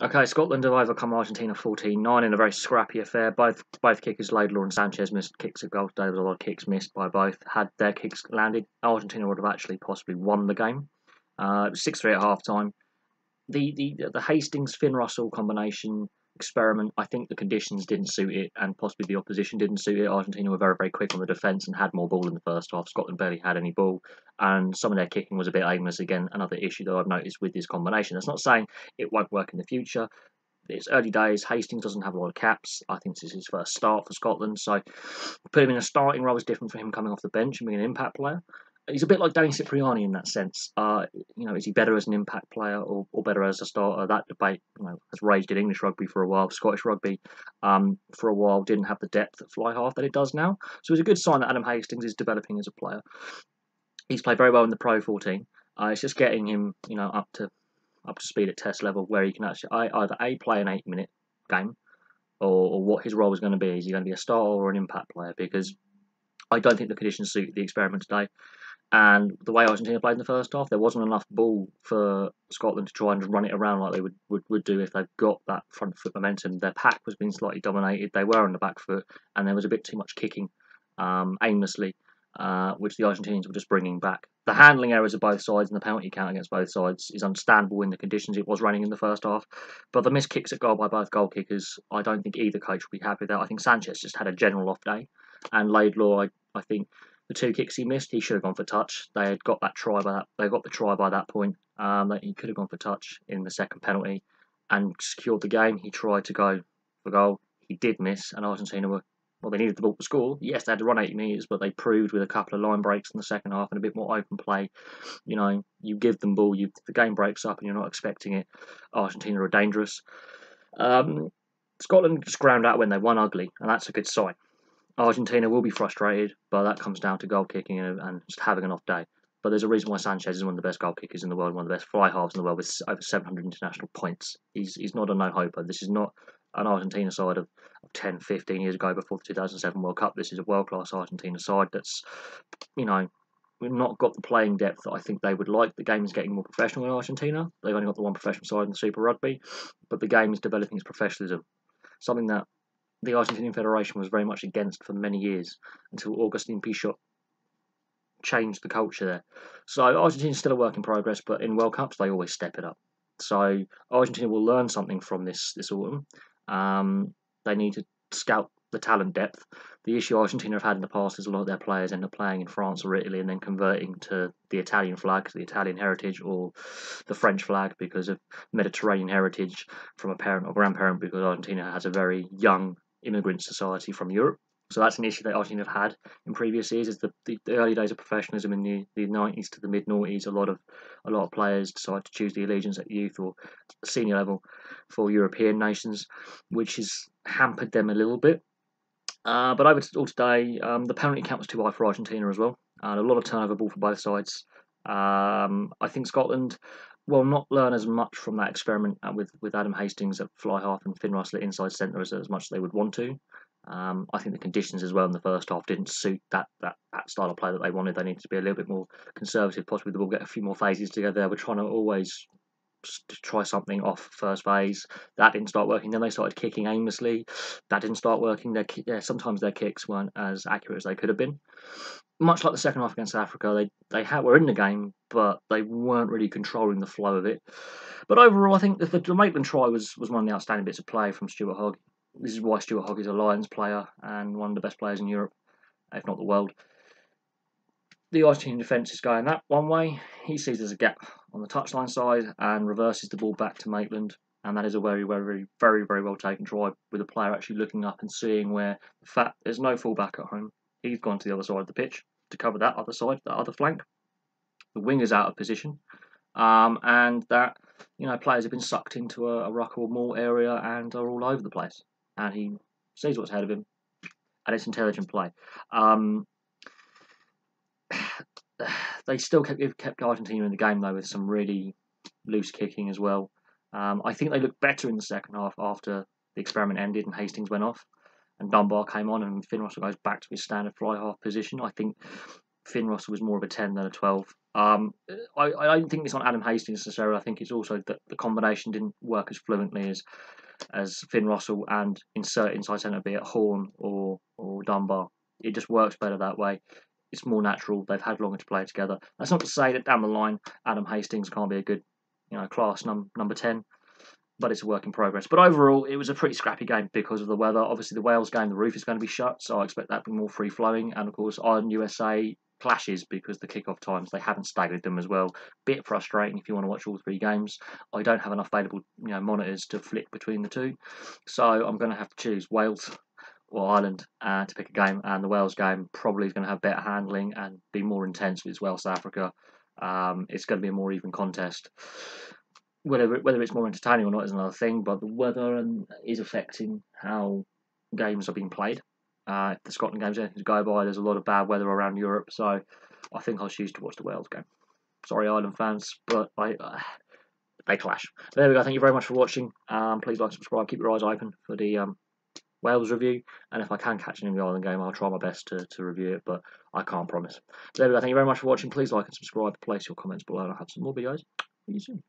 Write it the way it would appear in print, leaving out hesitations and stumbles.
Okay, Scotland have overcome Argentina 14-9 in a very scrappy affair. Both kickers, Laidlaw and Sanchez, missed kicks at goal. There was a lot of kicks missed by both. Had their kicks landed, Argentina would have actually possibly won the game. It was 6-3 at half time. The Hastings Finn Russell combination experiment, I think the conditions didn't suit it, and possibly the opposition didn't suit it. Argentina were very, very quick on the defence and had more ball in the first half. Scotland barely had any ball, and some of their kicking was a bit aimless. Again, another issue that I've noticed with this combination. That's not saying it won't work in the future. It's early days. Hastings doesn't have a lot of caps. I think this is his first start for Scotland, so put him in a starting role is different for him coming off the bench and being an impact player. He's a bit like Danny Cipriani in that sense. Is he better as an impact player or better as a starter? That debate, has raged in English rugby for a while. Scottish rugby, for a while, didn't have the depth at fly half that it does now. So it's a good sign that Adam Hastings is developing as a player. He's played very well in the Pro 14. It's just getting him, up to speed at test level where he can actually either play an 8-minute game or what his role is going to be. Is he going to be a starter or an impact player? Because I don't think the conditions suit the experiment today. And the way Argentina played in the first half, there wasn't enough ball for Scotland to try and run it around like they would do if they've got that front foot momentum. Their pack was being slightly dominated. They were on the back foot, and there was a bit too much kicking aimlessly, which the Argentinians were just bringing back. The handling errors of both sides and the penalty count against both sides is understandable in the conditions it was running in the first half. But the missed kicks at goal by both goal kickers, I don't think either coach will be happy with that. I think Sanchez just had a general off day, and Laidlaw, I think the 2 kicks he missed, he should have gone for touch. They had got that try by that. They got the try by that point. That he could have gone for touch in the second penalty and secured the game. He tried to go for goal. He did miss, and Argentina were. Well, they needed the ball to score. Yes, they had to run 80 metres, but they proved with a couple of line breaks in the second half and a bit more open play. You give them ball, the game breaks up and you're not expecting it. Argentina are dangerous. Scotland just ground out when they won ugly, and that's a good sign. Argentina will be frustrated, but that comes down to goal kicking and just having an off day. But there's a reason why Sanchez is one of the best goal kickers in the world, one of the best fly halves in the world with over 700 international points. He's not a no-hoper. This is not an Argentina side of 10, 15 years ago before the 2007 World Cup. This is a world-class Argentina side that's, we've not got the playing depth that I think they would like. The game is getting more professional in Argentina. They've only got the one professional side in the Super Rugby, but the game is developing its professionalism, something that the Argentinian Federation was very much against for many years until Augustin Pichot changed the culture there. So Argentina is still a work in progress, but in World Cups they always step it up. So Argentina will learn something from this autumn. They need to scout the talent depth. The issue Argentina have had in the past is a lot of their players end up playing in France or Italy and then converting to the Italian flag, the Italian heritage, or the French flag because of Mediterranean heritage from a parent or grandparent, because Argentina has a very young immigrant society from Europe. So that's an issue that Argentina have had in previous years. Is the early days of professionalism in the 90s to the mid 90s. A lot of players decide to choose the allegiance at youth or senior level for European nations, which has hampered them a little bit. But overall today, the penalty count was too high for Argentina as well. A lot of turnover ball for both sides. I think Scotland will not learn as much from that experiment with Adam Hastings at fly half and Finn Russell at inside centre as much as they would want to. I think the conditions as well in the first half didn't suit that style of play that they wanted. They needed to be a little bit more conservative. Possibly we'll get a few more phases together. We're trying to always try something off first phase. That didn't start working. Then they started kicking aimlessly. That didn't start working. Sometimes their kicks weren't as accurate as they could have been. Much like the second half against Africa, they were in the game, but they weren't really controlling the flow of it. But overall, I think the Maitland try was one of the outstanding bits of play from Stuart Hogg. This is why Stuart Hogg is a Lions player and one of the best players in Europe, if not the world. The Argentinian defence is going that one way. He sees there's a gap on the touchline side and reverses the ball back to Maitland. And that is a very, very, very, very well taken try with the player actually looking up and seeing where there's no fullback at home. He's gone to the other side of the pitch to cover that other side, that other flank. The wing is out of position. And that, players have been sucked into a ruck or maul area and are all over the place. And he sees what's ahead of him. And it's intelligent play. They still kept Argentina in the game though with some really loose kicking as well. I think they looked better in the second half after the experiment ended and Hastings went off and Dunbar came on and Finn Russell goes back to his standard fly half position. I think Finn Russell was more of a 10 than a 12 I don't think it's on Adam Hastings necessarily. I think it's also that the combination didn't work as fluently as Finn Russell and insert inside centre, be it Horn or Dunbar. It just works better that way. It's more natural. They've had longer to play together. That's not to say that down the line Adam Hastings can't be a good, class number 10, but it's a work in progress. But overall, it was a pretty scrappy game because of the weather. Obviously, the Wales game, the roof is going to be shut, so I expect that to be more free flowing. And of course, Ireland USA clashes because the kickoff times, they haven't staggered them as well. Bit frustrating if you want to watch all three games. I don't have enough available monitors to flick between the two, so I'm going to have to choose Wales or Ireland to pick a game, and the Wales game probably is going to have better handling and be more intense with Wales South Africa. It's going to be a more even contest. Whether it's more entertaining or not is another thing, but the weather is affecting how games are being played. If the Scotland game's anything to go by, there's a lot of bad weather around Europe, so I think I'll choose to watch the Wales game. Sorry, Ireland fans, but they clash. There we go. Thank you very much for watching. Please like, subscribe, keep your eyes open for the Wales review, and if I can catch an England Ireland game, I'll try my best to review it, but I can't promise. There we go. Thank you very much for watching. Please like and subscribe. Place your comments below, and I'll have some more videos for you soon.